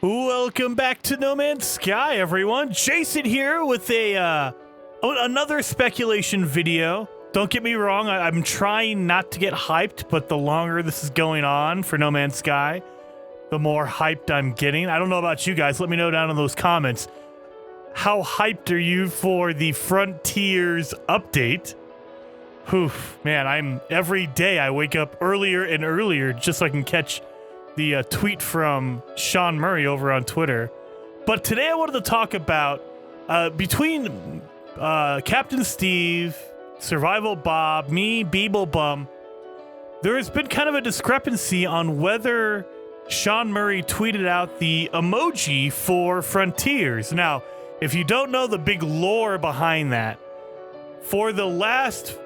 Welcome back to No Man's Sky, everyone. Jason here with another speculation video. Don't get me wrong, I'm trying not to get hyped, but the longer this is going on for No Man's Sky, the more hyped I'm getting. I don't know about you guys. Let me know down in those comments. How hyped are you for the Frontiers update? Oof, man, every day I wake up earlier and earlier just so I can catch the tweet from Sean Murray over on Twitter. But today I wanted to talk about between Captain Steve, Survival Bob, me, Beeble Bum, there has been kind of a discrepancy on whether Sean Murray tweeted out the emoji for Frontiers. Now, if you don't know the big lore behind that, for the last,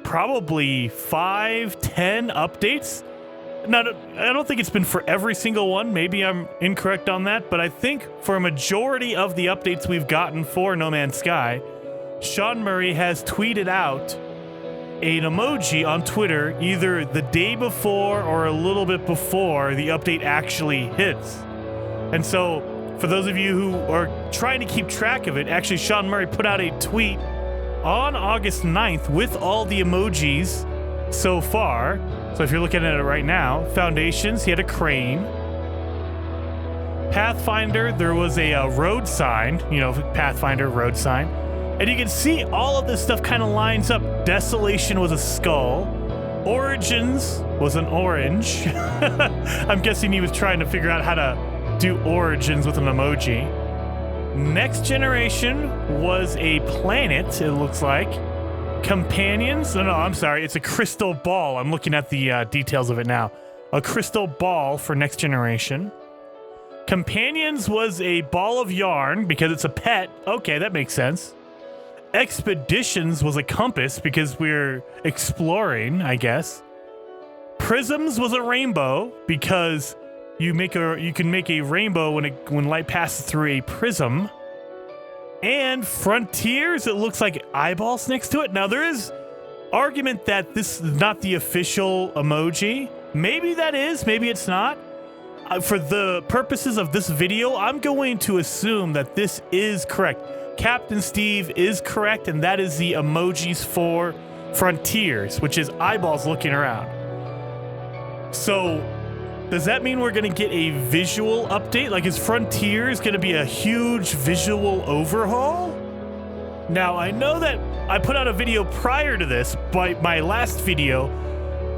probably 5-10 updates, now, I don't think it's been for every single one. Maybe I'm incorrect on that, but I think for a majority of the updates we've gotten for No Man's Sky, Sean Murray has tweeted out an emoji on Twitter either the day before or a little bit before the update actually hits. And so, for those of you who are trying to keep track of it, actually Sean Murray put out a tweet on August 9th with all the emojis so far. So if you're looking at it right now, Foundations, he had a crane. Pathfinder, there was a road sign, Pathfinder road sign. And you can see all of this stuff kind of lines up. Desolation was a skull. Origins was an orange. I'm guessing he was trying to figure out how to do Origins with an emoji. Next Generation was a planet, it looks like. Companions? No, I'm sorry. It's a crystal ball. I'm looking at the details of it now. A crystal ball for Next Generation. Companions was a ball of yarn because it's a pet. Okay, that makes sense. Expeditions was a compass because we're exploring, I guess. Prisms was a rainbow because you can make a rainbow when light passes through a prism. And Frontiers, it looks like eyeballs next to it. Now, there is argument that this is not the official emoji. Maybe that is, maybe it's not. For the purposes of this video, I'm going to assume that this is correct. Captain Steve is correct, and that is the emojis for Frontiers, which is eyeballs looking around. So, does that mean we're going to get a visual update? Like, is Frontiers going to be a huge visual overhaul? Now, I know that I put out a video prior to this, my last video,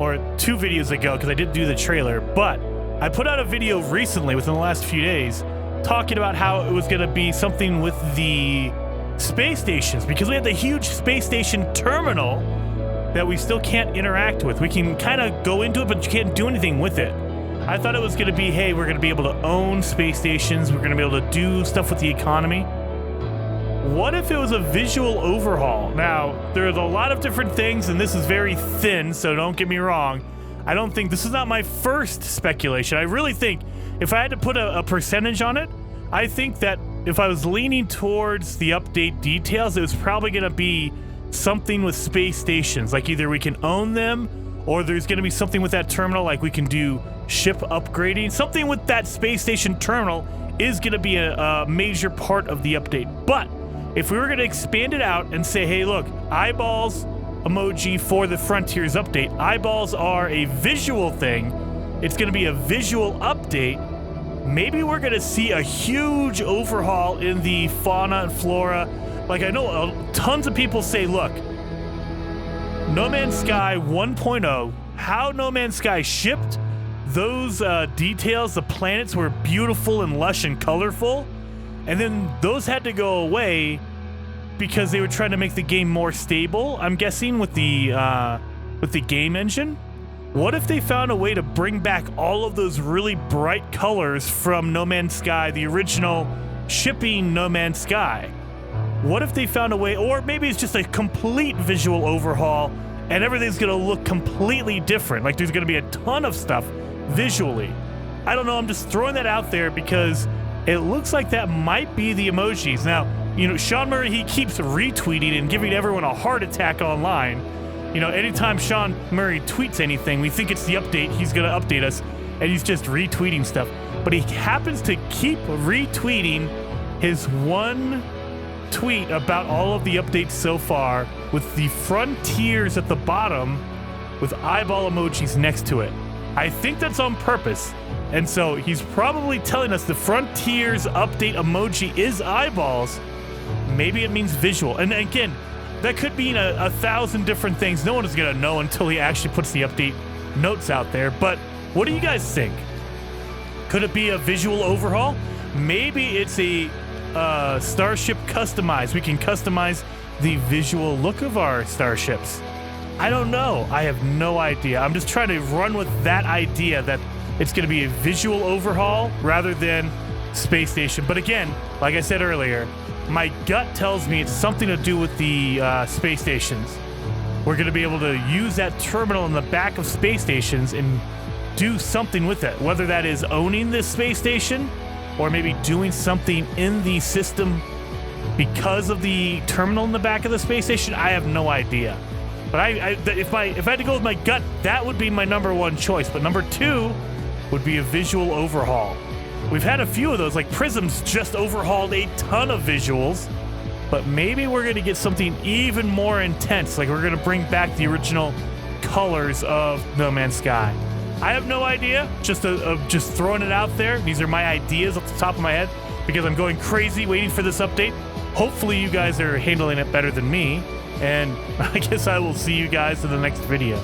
or 2 videos ago, because I did do the trailer, but I put out a video recently, within the last few days, talking about how it was going to be something with the space stations, because we had the huge space station terminal that we still can't interact with. We can kind of go into it, but you can't do anything with it. I thought it was going to be, hey, we're going to be able to own space stations. We're going to be able to do stuff with the economy. What if it was a visual overhaul? Now, there's a lot of different things, and this is very thin, so don't get me wrong. I don't think, this is not my first speculation. I really think, if I had to put a percentage on it, I think that if I was leaning towards the update details, it was probably going to be something with space stations. Like either we can own them, or there's going to be something with that terminal, like we can do ship upgrading. Something with that space station terminal is going to be a major part of the update. But if we were going to expand it out and say, hey, look, eyeballs emoji for the Frontiers update. Eyeballs are a visual thing. It's going to be a visual update. Maybe we're going to see a huge overhaul in the fauna and flora. Like, I know tons of people say, look, No Man's Sky 1.0, how No Man's Sky shipped, those details, the planets were beautiful and lush and colorful, and then those had to go away because they were trying to make the game more stable, I'm guessing, with the game engine. What if they found a way to bring back all of those really bright colors from No Man's Sky, the original shipping No Man's Sky? What if they found a way, or maybe it's just a complete visual overhaul and everything's going to look completely different. Like there's going to be a ton of stuff visually. I don't know, I'm just throwing that out there because it looks like that might be the emojis. Now, Sean Murray, he keeps retweeting and giving everyone a heart attack online. Anytime Sean Murray tweets anything, we think it's the update. He's going to update us, and he's just retweeting stuff. but he happens to keep retweeting his one tweet about all of the updates so far with the frontiers at the bottom with eyeball emojis next to it. I think that's on purpose. And so he's probably telling us the frontiers update emoji is eyeballs. Maybe it means visual. And again, that could mean a 1,000 different things. No one is going to know until he actually puts the update notes out there. But what do you guys think? Could it be a visual overhaul? Maybe it's a starship customized. We can customize the visual look of our starships. I don't know. I have no idea. I'm just trying to run with that idea that it's going to be a visual overhaul rather than space station. But again, like I said earlier, my gut tells me it's something to do with the space stations. We're going to be able to use that terminal in the back of space stations and do something with it, whether that is owning this space station or maybe doing something in the system because of the terminal in the back of the space station. I have no idea. But if I had to go with my gut, that would be my number one choice. But number two would be a visual overhaul. We've had a few of those, like Prism's just overhauled a ton of visuals, but maybe we're going to get something even more intense, like we're going to bring back the original colors of No Man's Sky. I have no idea, just throwing it out there. These are my ideas off the top of my head because I'm going crazy waiting for this update. Hopefully you guys are handling it better than me, and I guess I will see you guys in the next video.